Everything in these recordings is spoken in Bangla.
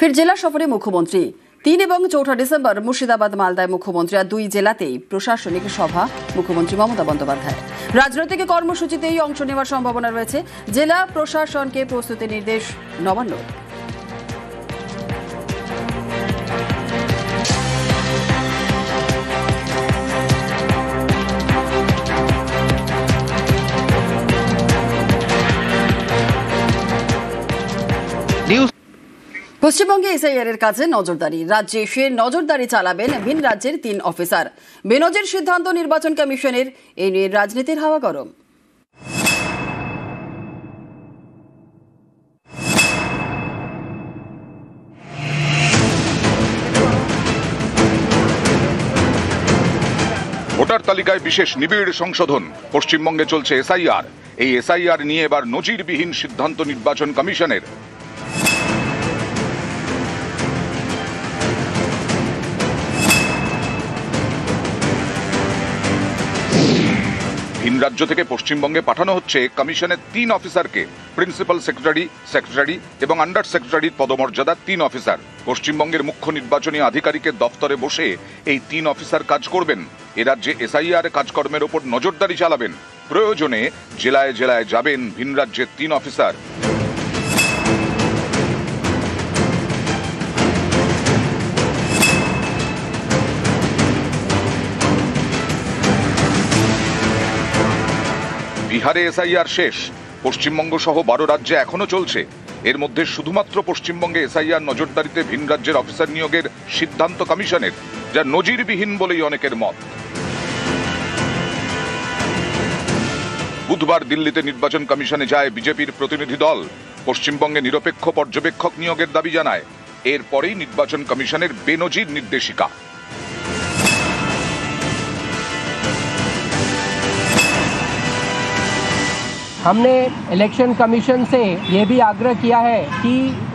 ফের জেলা সফরে মুখ্যমন্ত্রী। 3 এবং 4 ডিসেম্বর মুর্শিদাবাদ মালদায় মুখ্যমন্ত্রী আর 2 জেলাতেই প্রশাসনিক সভা মুখ্যমন্ত্রী মমতা বন্দ্যোপাধ্যায়। রাজনৈতিক কর্মসূচিতেই অংশ নেওয়ার সম্ভাবনা রয়েছে। জেলা প্রশাসনকে প্রস্তুতি নির্দেশ নবান্নর। পশ্চিমবঙ্গে এসআইআর এর কাছে নজরদারি। রাজ্যে সে নজরদারি চালাবেন ভিন রাজ্যের 3 অফিসার। বেনজির সিদ্ধান্ত নির্বাচন কমিশনের, এই নিয়ে রাজনীতির হাওয়া গরম। ভোটার তালিকায় বিশেষ নিবিড় সংশোধন। পশ্চিমবঙ্গে চলছে এসআইআর। এই এসআইআর নিয়ে এবার নজিরবিহীন সিদ্ধান্ত নির্বাচন কমিশনের। ভিন রাজ্য থেকে পশ্চিমবঙ্গে পাঠানো হচ্ছে কমিশনের 3 অফিসারকে। প্রিন্সিপাল সেক্রেটারি এবং আন্ডার সেক্রেটারির পদমর্যাদার 3 অফিসার পশ্চিমবঙ্গের মুখ্য নির্বাচনী আধিকারিকের দফতরে বসে এই 3 অফিসার কাজ করবেন। এ রাজ্যে এসআইআর কাজকর্মের ওপর নজরদারি চালাবেন। প্রয়োজনে জেলায় জেলায় যাবেন ভিন রাজ্যের 3 অফিসার। বিহারে এসআইআর শেষ। পশ্চিমবঙ্গ সহ 12 রাজ্যে এখনো চলছে। এর মধ্যে শুধুমাত্র পশ্চিমবঙ্গে এসআইআর নজরদারিতে ভিন রাজ্যের অফিসার নিয়োগের সিদ্ধান্ত কমিশনের, যা নজিরবিহীন বলেই অনেকের মত। বুধবার দিল্লিতে নির্বাচন কমিশনে যায় বিজেপির প্রতিনিধি দল। পশ্চিমবঙ্গে নিরপেক্ষ পর্যবেক্ষক নিয়োগের দাবি জানায়। এরপরেই নির্বাচন কমিশনের বেনজির নির্দেশিকা। हमने इलेक्शन कमीशन से ये भी आग्रह किया है कि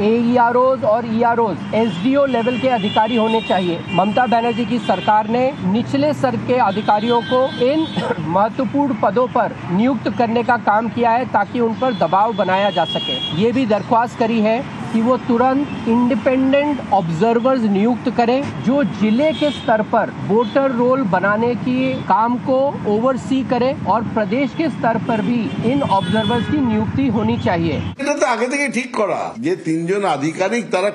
AEROs और EROs SDO लेवल के अधिकारी होने चाहिए। ममता बनर्जी की सरकार ने निचले स्तर के अधिकारियों को इन महत्वपूर्ण पदों पर नियुक्त करने का काम किया है ताकि उन पर दबाव बनाया जा सके। ये भी दरख्वास्त करी है कि वो तुरंत इंडिपेंडेंट ऑब्जर्वर्स नियुक्त करें जो जिले के स्तर पर वोटर रोल बनाने की काम को ओवरसी करें और प्रदेश के स्तर पर भी इन ऑब्जर्वर्स की नियुक्ति होनी चाहिए। এটা তো আগে থেকে ঠিক করা যে 3 জন আধিকারিক তারা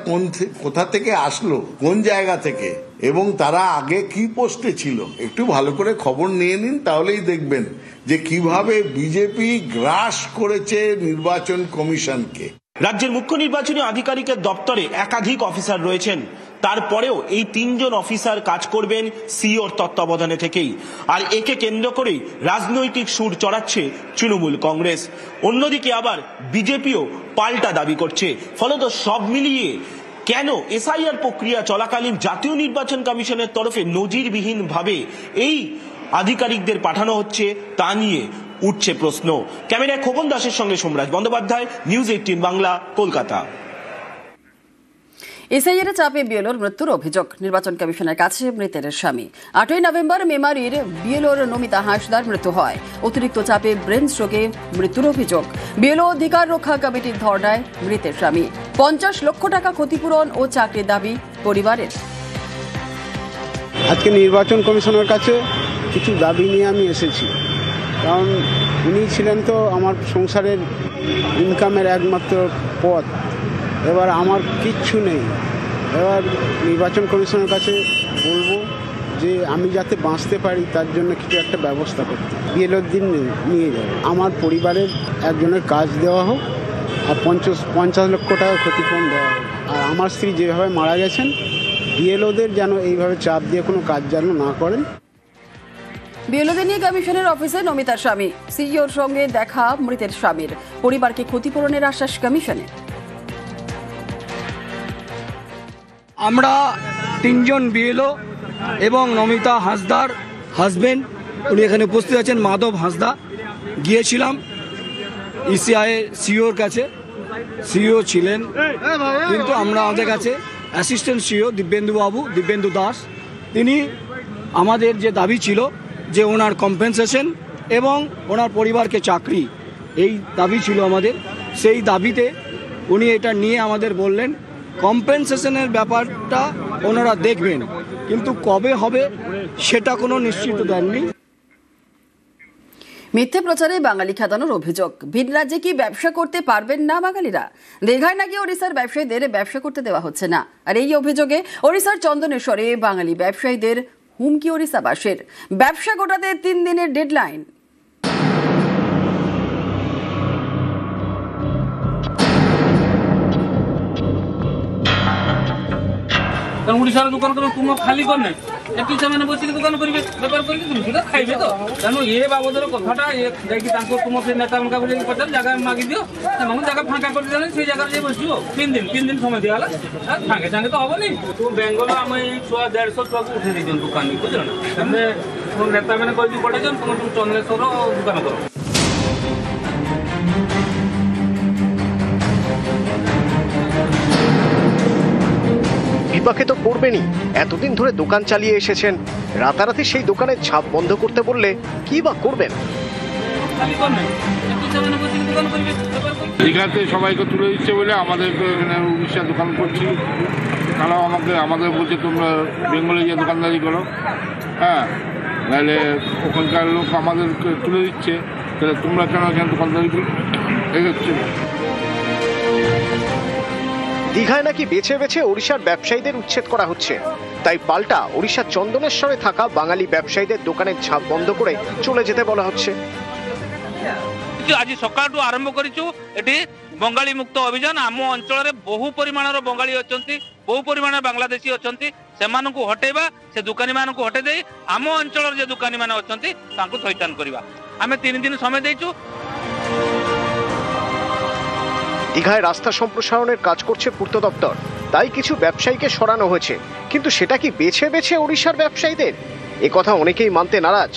কোথা থেকে আসলো, কোন জায়গা থেকে এবং তারা আগে কি পোস্টে ছিল। একটু ভালো করে খবর নিয়ে নিন, তাহলেই দেখবেন যে কিভাবে বিজেপি গ্রাস করেছে নির্বাচন কমিশনকে। রাজ্যের মুখ্য নির্বাচনী আধিকারিকের দপ্তরে একাধিক অফিসার রয়েছেন। তারপরেও এই 3 জন অফিসার কাজ করবেন সিওর তত্ত্বাবধানে থেকেই। আর একে কেন্দ্র করেই রাজনৈতিক সুর চড়াচ্ছে তৃণমূল কংগ্রেস। অন্যদিকে আবার বিজেপিও পাল্টা দাবি করছে। ফলত সব মিলিয়ে কেন এসআইআর প্রক্রিয়া চলাকালীন জাতীয় নির্বাচন কমিশনের তরফে নজিরবিহীন ভাবে এই আধিকারিকদের পাঠানো হচ্ছে তা নিয়ে উঠছে প্রশ্ন। ক্যামেরায় খোকন দাসের সঙ্গে সোমরাজ বন্দ্যোপাধ্যায়, নিউজ 18 বাংলা, কলকাতা। এসআইআর চাপে বিএলওর মৃত্যুর অভিযোগ নির্বাচন কমিশনের কাছে মৃতের স্বামী। 8ই নভেম্বর মেমারির বিএলওর নমিতা হাঁসদার মৃত্যু হয়। অতিরিক্ত চাপে ব্রেন স্ট্রোকে মৃত্যুর অভিযোগ। বিএলও অধিকার রক্ষা কমিটির ধর্নায় মৃতের স্বামী। 50 লক্ষ টাকা ক্ষতিপূরণ ও চাকরির দাবি পরিবারের। আজকে নির্বাচন কমিশনের কাছে কিছু দাবি নিয়ে আমি এসেছি, কারণ উনি ছিলেন তো আমার সংসারের ইনকামের একমাত্র পথ। এবার আমার কিচ্ছু নেই। এবার নির্বাচন কমিশনের কাছে বলবো যে আমি যাতে বাঁচতে পারি তার জন্য কিছু একটা ব্যবস্থা করতে। বিএলওর দিন নিয়ে যাবে, আমার পরিবারের একজনের কাজ দেওয়া হোক আর 50 লক্ষ টাকা ক্ষতিপূরণ দেওয়া হোক। আর আমার স্ত্রী যেভাবে মারা গেছেন, বিএলওদের যেন এইভাবে চাপ দিয়ে কোনো কাজ যেন না করেন। বিএলওদের নিয়ে কমিশনের অফিসে নমিতার স্বামী। সিইওর সঙ্গে দেখা মৃতের স্বামীর। পরিবারকে ক্ষতিপূরণের আশ্বাস কমিশনের। আমরা 3 জন বিএলও এবং নমিতা হাঁসদার হাজবেন্ড, উনি এখানে উপস্থিত আছেন, মাধব হাঁসদা, গিয়েছিলাম ইসিআই সিওর কাছে। সিও ছিলেন, কিন্তু আমরা আমাদের কাছে অ্যাসিস্ট্যান্ট সিও দিব্যেন্দু দাস, তিনি আমাদের যে দাবি ছিল যে ওনার কম্পেনসেশন এবং ওনার পরিবারকে চাকরি, এই দাবি ছিল আমাদের। সেই দাবিতে উনি এটা নিয়ে আমাদের বললেন কম্পেনসেশনের ব্যাপারটা ওনারা দেখবেন, কিন্তু কবে হবে সেটা কোনো নিশ্চিত দেননি। মিথ্যে প্রচারে বাঙালি খেদানোর অভিযোগ। ভিন রাজ্যে কি ব্যবসা করতে পারবেন না বাঙালিরা? দীঘায় নাকি ওড়িশার ব্যবসায়ীদের ব্যবসা করতে দেওয়া হচ্ছে না। আর এই অভিযোগে ওড়িশার চন্দনেশ্বরে বাঙালি ব্যবসায়ীদের হুমকি ওড়িশাবাসীর। ব্যবসা গোটাতে 3 দিনের ডেডলাইন। ওড়িশার দোকান করে তুমি খালি করনে একই ସେମାନେ ବସିକି ଦୋକାନ କରିବେ, ବେପାର କରିକି তুমি ସେଟା ଖାଇବେ ତ। ତେଣୁ ଏ ବାବଦର କଥାଟା ଯାଇକି ତାଙ୍କ ତୁମ ସେ ନେତାମାନଙ୍କୁ ଯାଇକି ପଚାର, ଜାଗା ମାଗି ଦିଅ, ସେମାନଙ୍କୁ ଜାଗା ଫାଙ୍କା କରିଦେଲେ ସେଇ ଜାଗାରେ ଯାଇ ବସିବ। 3 ଦିନ ସମୟ ଦିଆହେଲା, ସାଙ୍ଗେ ସାଙ୍ଗେ ତ ହବନି। ବେଙ୍ଗଲ ଆମ ଏଇ ଛୁଆ 150 ଛୁଆକୁ ଉଠେଇ ଦେଇଛନ୍ତି ଦୋକାନୀ, ବୁଝିଲ ନା। ତମେ ନେତାମାନେ କହିକି ପଠେଇଛନ୍ତି ତମେ ଚନ୍ଦନେଶ୍ୱର ଦୋକାନ କର। বিপাকে তো পড়বেনই। এতদিন ধরে দোকান চালিয়ে এসেছেন, রাতারাতি সেই দোকানের ঝাঁপ বন্ধ করতে বললে কি বা করবেন? দীঘাতে সবাইকে তুলে দিচ্ছে বলে আমাদের এখানে উড়িষ্যা দোকান করছি, কারণ আমাদের বলছে তোমরা বেঙ্গলে গিয়ে দোকানদারি করো। হ্যাঁ, নাহলে ওখানকার লোক আমাদেরকে তুলে দিচ্ছে, তাহলে তোমরা কেন এখানে দোকানদারি করো? এই হচ্ছে। দীঘায় নাকি বেছে বেছে ওড়িশার ব্যবসায়ীদের উচ্ছেদ করা হচ্ছে, তাই পাল্টা ওড়িশার চন্দনেশ্বরে থাকা বাঙালি ব্যবসায়ীদের দোকানের ঝাঁপ বন্ধ করে চলে যেতে বলা হচ্ছে। আজ সকালু আরম্ভ করেছু এটি বঙ্গালী মুক্ত অভিযান। আম অঞ্চলের বহু পরিমাণর বঙ্গালী অনেক, বহু পরিমাণের বাংলাদেশী অনেক, সেমানকু হটাইবা, সে দোকানী মানুষ হটাই দেই আম অঞ্চলের যে দোকানী মানে অনেক তাঁকু থইতান করিবা। আমি 3 দিন সময় দিয়েছু। দীঘায় রাস্তা সম্প্রসারণের কাজ করছে পূর্ত দপ্তর, তাই কিছু ব্যবসায়ীকে সরানো হয়েছে, কিন্তু সেটা কি বেছে বেছে ওড়িশার ব্যবসায়ীদের? এ কথা অনেকেই মানতে নারাজ।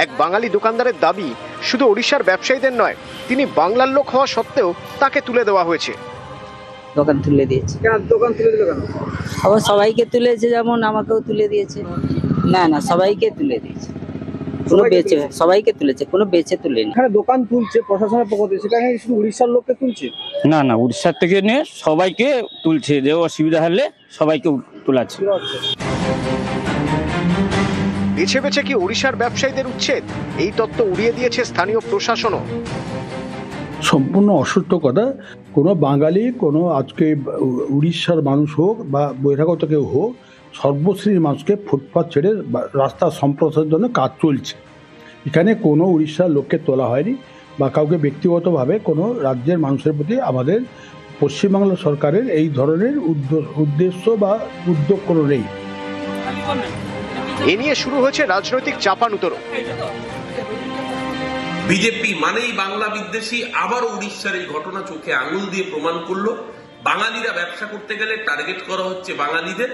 এক বাঙালি দোকানদারের দাবি, শুধু ওড়িশার ব্যবসায়ীদের নয়, তিনি বাংলার লোক হওয়া সত্ত্বেও তাকে তুলে দেওয়া হয়েছে। দোকান তুলে দিয়েছে। দোকান তুলে দিল কেন? আবার সবাইকে তুলেছে, যেমন আমাকেও তুলে দিয়েছে। না না, সবাইকে তুলে দিয়েছে, কোনো বেচে সবাইকে তুলেছে, কোনো বেচে তুলেনি। এখানে দোকান তুলছে প্রশাসনের পক্ষ থেকে, সেখানে শুধু উড়িষ্যার লোককে তুলছে? না না, উড়িষ্যার থেকে নিয়ে সবাইকে তুলছে, যে অসুবিধা হলে সবাইকে তোলাচ্ছে। বেছে বেছে কি ওড়িশার ব্যবসায়ীদের উচ্ছেদ? এই তত্ত্ব উড়িয়ে দিয়েছে স্থানীয় প্রশাসনও। সম্পূর্ণ অসত্য কথা। কোনো বাঙালি, কোনো আজকে উড়িষ্যার মানুষ হোক বা বহিরাগত কেউ হোক, সর্বশ্রেণীর মানুষকে ফুটপাত ছেড়ে রাস্তা সম্প্রসারণের জন্য কাজ চলছে। এখানে কোনো উড়িষ্যার লোককে তোলা হয়নি বা কাউকে ব্যক্তিগতভাবে কোনো রাজ্যের মানুষের প্রতি আমাদের পশ্চিমবাংলা সরকারের এই ধরনের উদ্দেশ্য বা উদ্যোগ কোনো নেই। এ নিয়ে শুরু হয়েছে রাজনৈতিক চাপানুতোর। বিজেপি মানেই বাংলা বিদ্বেষী। আবারও উড়িষ্যার এই ঘটনা চোখে আঙুল দিয়ে প্রমাণ করলো, বাঙালিরা ব্যবসা করতে গেলে টার্গেট করা হচ্ছে বাঙালিদের,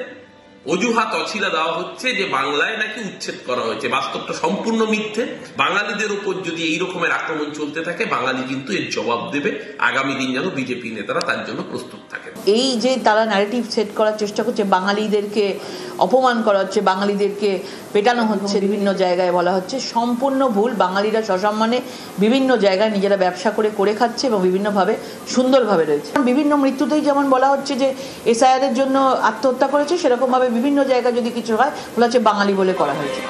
অজুহাত অছিলা দেওয়া হচ্ছে যে বাংলায় নাকি উচ্ছেদ করা হয়েছে। বাস্তবটা সম্পূর্ণ মিথ্যে। বাঙালিদের উপর যদি এই রকমের আক্রমণ চলতে থাকে, বাঙালি কিন্তু এর জবাব দেবে। আগামী দিন যেন বিজেপি নেতারা তার জন্য প্রস্তুত থাকে। এই যে তারা ন্যারেটিভ সেট করার চেষ্টা করছে, বাঙালিদেরকে অপমান করা হচ্ছে, বাঙালিদেরকে পেটানো হচ্ছে, বিভিন্ন জায়গায় বলা হচ্ছে, সম্পূর্ণ ভুল। বাঙালিরা সসম্মানে বিভিন্ন জায়গায় নিজেরা ব্যবসা করে খাচ্ছে এবং বিভিন্নভাবে সুন্দরভাবে রয়েছে। বিভিন্ন মৃত্যুতেই যেমন বলা হচ্ছে যে এসআইআরের জন্য আত্মহত্যা করেছে, সেরকমভাবে বিভিন্ন জায়গায় যদি কিছু হয় বলা হচ্ছে বাঙালি বলে করা হয়েছে।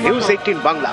নিউজ 18 বাংলা।